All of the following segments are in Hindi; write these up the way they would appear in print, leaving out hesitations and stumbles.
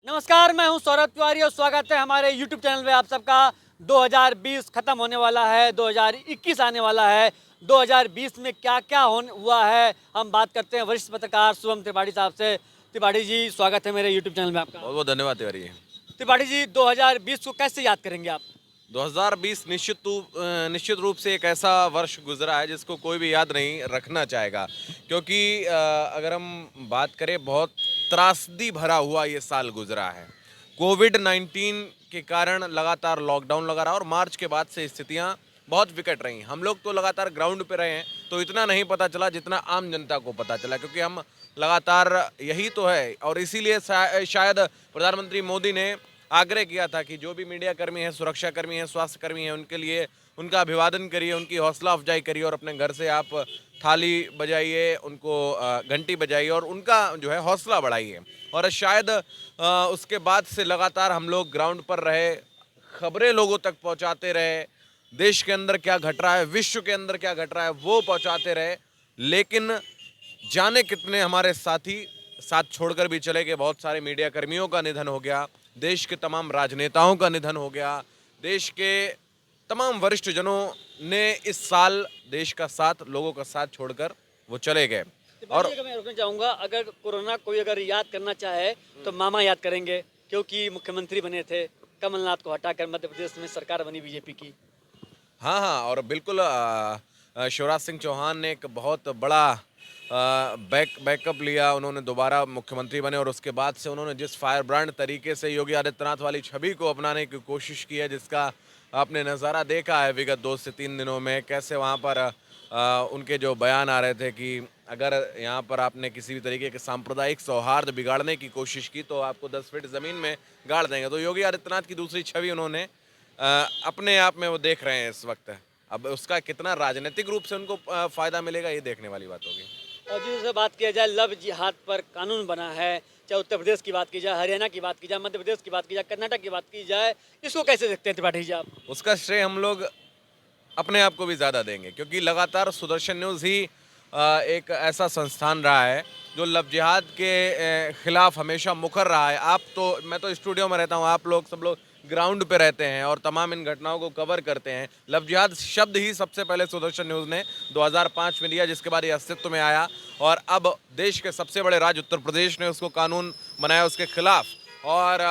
नमस्कार, मैं हूं सौरभ तिवारी और स्वागत है हमारे YouTube चैनल में आप सबका। 2020 खत्म होने वाला है, 2021 आने वाला है। 2020 में क्या क्या हुआ है, हम बात करते हैं वरिष्ठ पत्रकार शुभम त्रिपाठी साहब से। त्रिपाठी जी, स्वागत है मेरे YouTube चैनल में आपका। बहुत बहुत धन्यवाद तिवारी। त्रिपाठी जी, 2020 को कैसे याद करेंगे आप? 2020 निश्चित रूप से एक ऐसा वर्ष गुजरा है जिसको कोई भी याद नहीं रखना चाहेगा, क्योंकि अगर हम बात करें, बहुत त्रासदी भरा हुआ ये साल गुजरा है। कोविड-19 के कारण लगातार लॉकडाउन लगा रहा और मार्च के बाद से स्थितियां बहुत विकट रहीं। हम लोग तो लगातार ग्राउंड पे रहे हैं, तो इतना नहीं पता चला जितना आम जनता को पता चला, क्योंकि हम लगातार यही तो है। और इसीलिए शायद प्रधानमंत्री मोदी ने आग्रह किया था कि जो भी मीडिया कर्मी हैं, सुरक्षा कर्मी हैं, स्वास्थ्य कर्मी हैं, उनके लिए उनका अभिवादन करिए, उनकी हौसला अफजाई करिए और अपने घर से आप थाली बजाइए, उनको घंटी बजाइए और उनका जो है हौसला बढ़ाइए। और शायद उसके बाद से लगातार हम लोग ग्राउंड पर रहे, खबरें लोगों तक पहुंचाते रहे, देश के अंदर क्या घट रहा है, विश्व के अंदर क्या घट रहा है वो पहुंचाते रहे। लेकिन जाने कितने हमारे साथी साथ छोड़कर भी चले गए। बहुत सारे मीडिया कर्मियों का निधन हो गया, देश के तमाम राजनेताओं का निधन हो गया, देश के तमाम वरिष्ठ जनों ने इस साल देश का साथ, लोगों का साथ छोड़कर वो चले गए। और त्रिपाठी जी, मैं रोकना चाहूँगा, अगर कोरोना कोई अगर याद करना चाहे तो मामा याद करेंगे, क्योंकि मुख्यमंत्री बने थे, कमलनाथ को हटाकर मध्य प्रदेश में सरकार बनी बीजेपी की। हाँ हाँ, और बिल्कुल शिवराज सिंह चौहान ने एक बहुत बड़ा बैकअप लिया। उन्होंने दोबारा मुख्यमंत्री बने और उसके बाद से उन्होंने जिस फायर ब्रांड तरीके से योगी आदित्यनाथ वाली छवि को अपनाने की कोशिश की है, जिसका आपने नज़ारा देखा है विगत 2 से 3 दिनों में, कैसे वहाँ पर उनके जो बयान आ रहे थे कि अगर यहाँ पर आपने किसी भी तरीके के सांप्रदायिक सौहार्द बिगाड़ने की कोशिश की तो आपको 10 फीट ज़मीन में गाड़ देंगे। तो योगी आदित्यनाथ की दूसरी छवि उन्होंने अपने आप में वो देख रहे हैं इस वक्त। अब उसका कितना राजनीतिक रूप से उनको फ़ायदा मिलेगा, ये देखने वाली बात होगी। और जिससे बात किया जाए, लव जिहाद पर कानून बना है, चाहे उत्तर प्रदेश की बात की जाए, हरियाणा की बात की जाए, मध्य प्रदेश की बात की जाए, कर्नाटक की बात की जाए, इसको कैसे देखते हैं त्रिपाठी जी आप? उसका श्रेय हम लोग अपने आप को भी ज़्यादा देंगे, क्योंकि लगातार सुदर्शन न्यूज़ ही एक ऐसा संस्थान रहा है जो लव जिहाद के खिलाफ हमेशा मुखर रहा है। मैं तो स्टूडियो में रहता हूँ, आप लोग सब लोग ग्राउंड पे रहते हैं और तमाम इन घटनाओं को कवर करते हैं। लव जिहाद शब्द ही सबसे पहले सुदर्शन न्यूज़ ने 2005 में दिया, जिसके बाद ये अस्तित्व में आया और अब देश के सबसे बड़े राज्य उत्तर प्रदेश ने उसको कानून बनाया उसके खिलाफ, और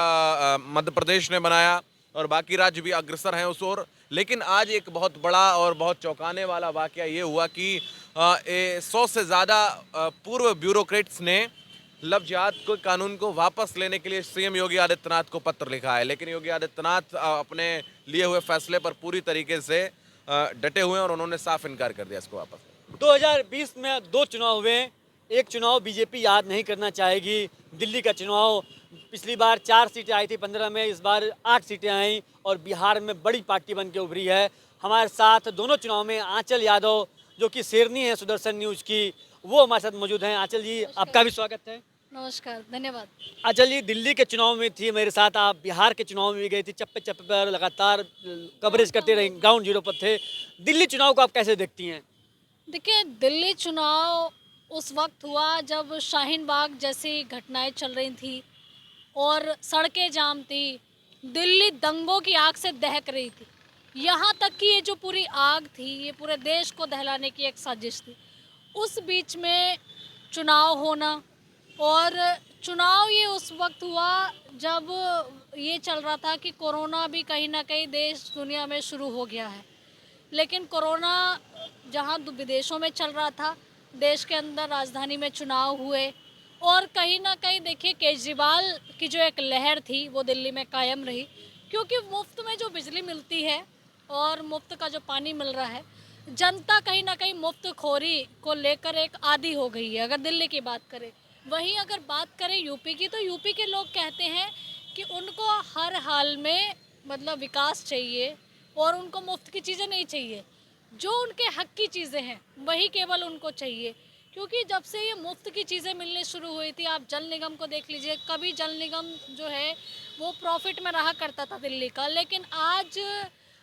मध्य प्रदेश ने बनाया और बाकी राज्य भी अग्रसर हैं उस ओर। लेकिन आज एक बहुत बड़ा और बहुत चौंकाने वाला वाकया ये हुआ कि 100 से ज़्यादा पूर्व ब्यूरोक्रेट्स ने लव जिहाद को कानून को वापस लेने के लिए सीएम योगी आदित्यनाथ को पत्र लिखा है। लेकिन योगी आदित्यनाथ अपने लिए हुए फैसले पर पूरी तरीके से डटे हुए हैं और उन्होंने साफ इनकार कर दिया इसको वापस। 2020 में 2 चुनाव हुए। एक चुनाव बीजेपी याद नहीं करना चाहेगी, दिल्ली का चुनाव। पिछली बार 4 सीटें आई थी 15 में, इस बार 8 सीटें आई और बिहार में बड़ी पार्टी बन के उभरी है। हमारे साथ दोनों चुनाव में आंचल यादव, जो कि शेरनी है सुदर्शन न्यूज़ की, वो हमारे साथ मौजूद हैं। आंचल जी, आपका भी स्वागत है। नमस्कार, धन्यवाद। आंचल जी, दिल्ली के चुनाव में थी मेरे साथ, आप बिहार के चुनाव में भी गई थी, चप्पे चप्पे पर लगातार कवरेज करते रही, ग्राउंड जीरो पर थे। दिल्ली चुनाव को आप कैसे देखती हैं? देखिए, दिल्ली चुनाव उस वक्त हुआ जब शाहीन बाग जैसी घटनाएं चल रही थी और सड़कें जाम थी, दिल्ली दंगों की आग से दहक रही थी। यहाँ तक कि ये जो पूरी आग थी, ये पूरे देश को दहलाने की एक साजिश थी। उस बीच में चुनाव होना, और चुनाव ये उस वक्त हुआ जब ये चल रहा था कि कोरोना भी कहीं ना कहीं देश दुनिया में शुरू हो गया है। लेकिन कोरोना जहाँ विदेशों में चल रहा था, देश के अंदर राजधानी में चुनाव हुए और कहीं ना कहीं देखिए, केजरीवाल की जो एक लहर थी वो दिल्ली में कायम रही, क्योंकि मुफ्त में जो बिजली मिलती है और मुफ्त का जो पानी मिल रहा है, जनता कहीं ना कहीं मुफ्त खोरी को लेकर एक आदी हो गई है, अगर दिल्ली की बात करें। वहीं अगर बात करें यूपी की, तो यूपी के लोग कहते हैं कि उनको हर हाल में मतलब विकास चाहिए और उनको मुफ्त की चीज़ें नहीं चाहिए। जो उनके हक की चीज़ें हैं वही केवल उनको चाहिए, क्योंकि जब से ये मुफ्त की चीज़ें मिलनी शुरू हुई थी, आप जल निगम को देख लीजिए। कभी जल निगम जो है वो प्रॉफिट में रहा करता था दिल्ली का, लेकिन आज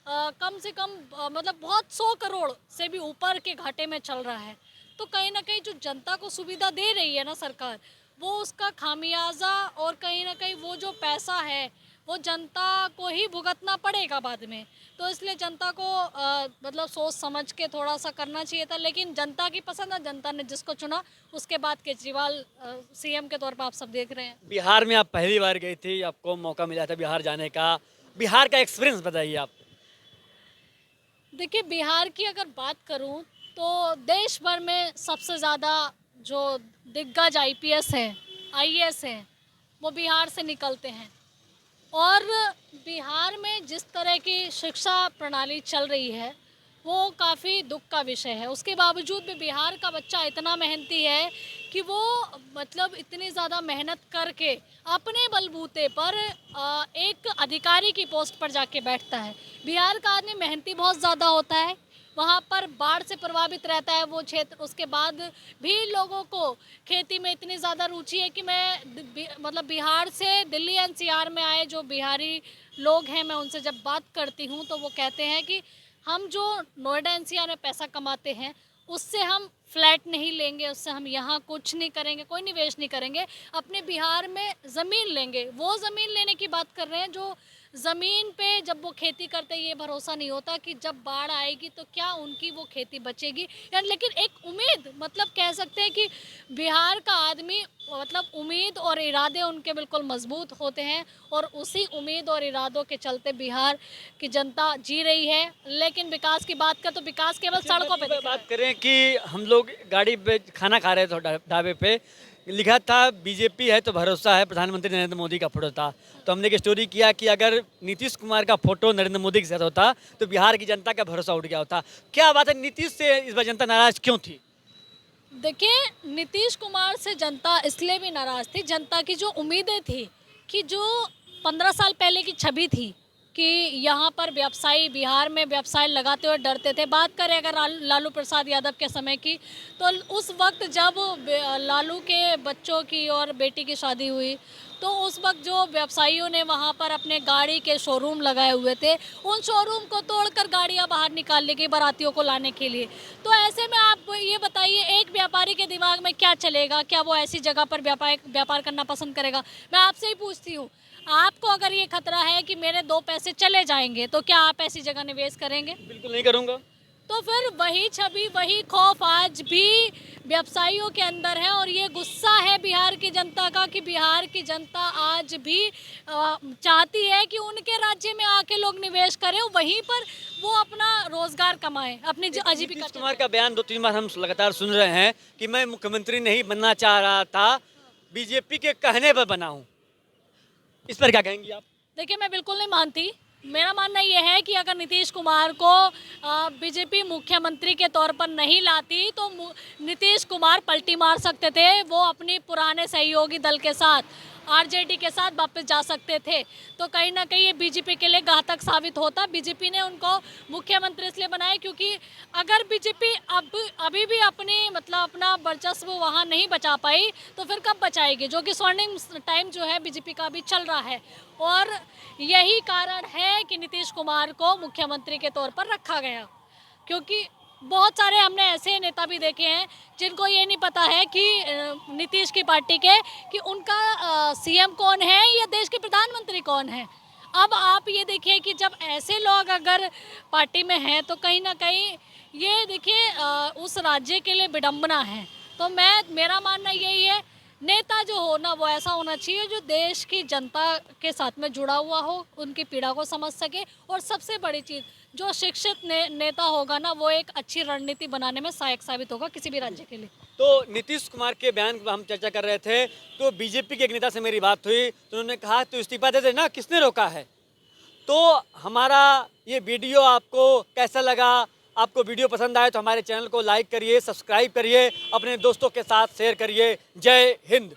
कम से कम मतलब बहुत 100 करोड़ से भी ऊपर के घाटे में चल रहा है। तो कहीं ना कहीं जो जनता को सुविधा दे रही है ना सरकार, वो उसका खामियाजा और कहीं ना कहीं वो जो पैसा है वो जनता को ही भुगतना पड़ेगा बाद में। तो इसलिए जनता को मतलब सोच समझ के थोड़ा सा करना चाहिए था, लेकिन जनता की पसंद है, जनता ने जिसको चुना उसके बाद केजरीवाल सीएम के तौर पर आप सब देख रहे हैं। बिहार में आप पहली बार गई थी, आपको मौका मिला था बिहार जाने का, बिहार का एक्सपीरियंस बताइए आप। देखिए, बिहार की अगर बात करूं तो देश भर में सबसे ज़्यादा जो दिग्गज आईपीएस हैं, आईएएस हैं, वो बिहार से निकलते हैं। और बिहार में जिस तरह की शिक्षा प्रणाली चल रही है वो काफ़ी दुख का विषय है। उसके बावजूद भी बिहार का बच्चा इतना मेहनती है कि वो मतलब इतनी ज़्यादा मेहनत करके अपने बलबूते पर एक अधिकारी की पोस्ट पर जाके बैठता है। बिहार का आदमी मेहनती बहुत ज़्यादा होता है, वहाँ पर बाढ़ से प्रभावित रहता है वो क्षेत्र। उसके बाद भी लोगों को खेती में इतनी ज़्यादा रुचि है कि मतलब बिहार से दिल्ली एनसीआर में आए जो बिहारी लोग हैं, मैं उनसे जब बात करती हूँ तो वो कहते हैं कि हम जो नोएडा एनसीआर में पैसा कमाते हैं उससे हम फ्लैट नहीं लेंगे, उससे हम यहाँ कुछ नहीं करेंगे, कोई निवेश नहीं करेंगे, अपने बिहार में ज़मीन लेंगे। वो ज़मीन लेने की बात कर रहे हैं जो ज़मीन पे जब वो खेती करते ये भरोसा नहीं होता कि जब बाढ़ आएगी तो क्या उनकी वो खेती बचेगी। यानी लेकिन एक उम्मीद, मतलब कह सकते हैं कि बिहार का आदमी मतलब उम्मीद और इरादे उनके बिल्कुल मजबूत होते हैं और उसी उम्मीद और इरादों के चलते बिहार की जनता जी रही है। लेकिन विकास की बात कर तो विकास केवल सड़कों पे दिख रहा है। बात करें कि हम लोग गाड़ी पे खाना खा रहे थे ढाबे पे, लिखा था बीजेपी है तो भरोसा है, प्रधानमंत्री नरेंद्र मोदी का फोटो था। तो हमने एक स्टोरी किया कि अगर नीतीश कुमार का फोटो नरेंद्र मोदी के साथ होता तो बिहार की जनता का भरोसा उठ गया होता। क्या बात है, नीतीश से इस बार जनता नाराज क्यों थी? देखिए, नीतीश कुमार से जनता इसलिए भी नाराज़ थी, जनता की जो उम्मीदें थी कि जो 15 साल पहले की छवि थी कि यहाँ पर व्यवसायी बिहार में व्यवसाय लगाते हुए डरते थे। बात करें अगर लालू प्रसाद यादव के समय की, तो उस वक्त जब लालू के बच्चों की और बेटी की शादी हुई तो उस वक्त जो व्यवसायियों ने वहाँ पर अपने गाड़ी के शोरूम लगाए हुए थे, उन शोरूम को तोड़कर गाड़ियाँ बाहर निकाल ली गई बारातियों को लाने के लिए। तो ऐसे में आप ये बताइए एक व्यापारी के दिमाग में क्या चलेगा, क्या वो ऐसी जगह पर व्यापार करना पसंद करेगा? मैं आपसे ही पूछती हूँ, आपको अगर ये खतरा है कि मेरे 2 पैसे चले जाएंगे तो क्या आप ऐसी जगह निवेश करेंगे? बिल्कुल नहीं करूँगा। तो फिर वही छवि, वही खौफ आज भी व्यवसायियों के अंदर है और ये गुस्सा है बिहार की जनता का कि बिहार की जनता आज भी चाहती है कि उनके राज्य में आके लोग निवेश करें, वहीं पर वो अपना रोजगार कमाएं, अपनी आजीविका। नीतीश कुमार का बयान 2-3 बार हम लगातार सुन रहे हैं कि मैं मुख्यमंत्री नहीं बनना चाह रहा था, बीजेपी के कहने पर बना हूँ। इस पर क्या कहेंगी आप? देखिए, मैं बिल्कुल नहीं मानती। मेरा मानना ये है कि अगर नीतीश कुमार को बीजेपी मुख्यमंत्री के तौर पर नहीं लाती तो नीतीश कुमार पलटी मार सकते थे। वो अपनी पुराने सहयोगी दल के साथ आरजेडी के साथ वापस जा सकते थे। तो कहीं ना कहीं ये बीजेपी के लिए घातक साबित होता। बीजेपी ने उनको मुख्यमंत्री इसलिए बनाया क्योंकि अगर बीजेपी अभी भी अपनी मतलब अपना वर्चस्व वहाँ नहीं बचा पाई तो फिर कब बचाएगी, जो कि स्वर्णिम टाइम जो है बीजेपी का अभी चल रहा है। और यही कारण है कि नीतीश कुमार को मुख्यमंत्री के तौर पर रखा गया, क्योंकि बहुत सारे हमने ऐसे नेता भी देखे हैं जिनको ये नहीं पता है कि नीतीश की पार्टी के कि उनका सीएम कौन है या देश के प्रधानमंत्री कौन है। अब आप ये देखिए कि जब ऐसे लोग अगर पार्टी में हैं तो कहीं ना कहीं ये देखिए उस राज्य के लिए विडंबना है। तो मेरा मानना यही है, नेता जो हो ना वो ऐसा होना चाहिए जो देश की जनता के साथ में जुड़ा हुआ हो, उनकी पीड़ा को समझ सके, और सबसे बड़ी चीज़ जो शिक्षित नेता होगा ना वो एक अच्छी रणनीति बनाने में सहायक साबित होगा किसी भी राज्य के लिए। तो नीतीश कुमार के बयान पर हम चर्चा कर रहे थे तो बीजेपी के एक नेता से मेरी बात हुई तो उन्होंने कहा तो इस्तीफा दे देना, किसने रोका है। तो हमारा ये वीडियो आपको कैसा लगा? आपको वीडियो पसंद आए तो हमारे चैनल को लाइक करिए, सब्सक्राइब करिए, अपने दोस्तों के साथ शेयर करिए। जय हिंद।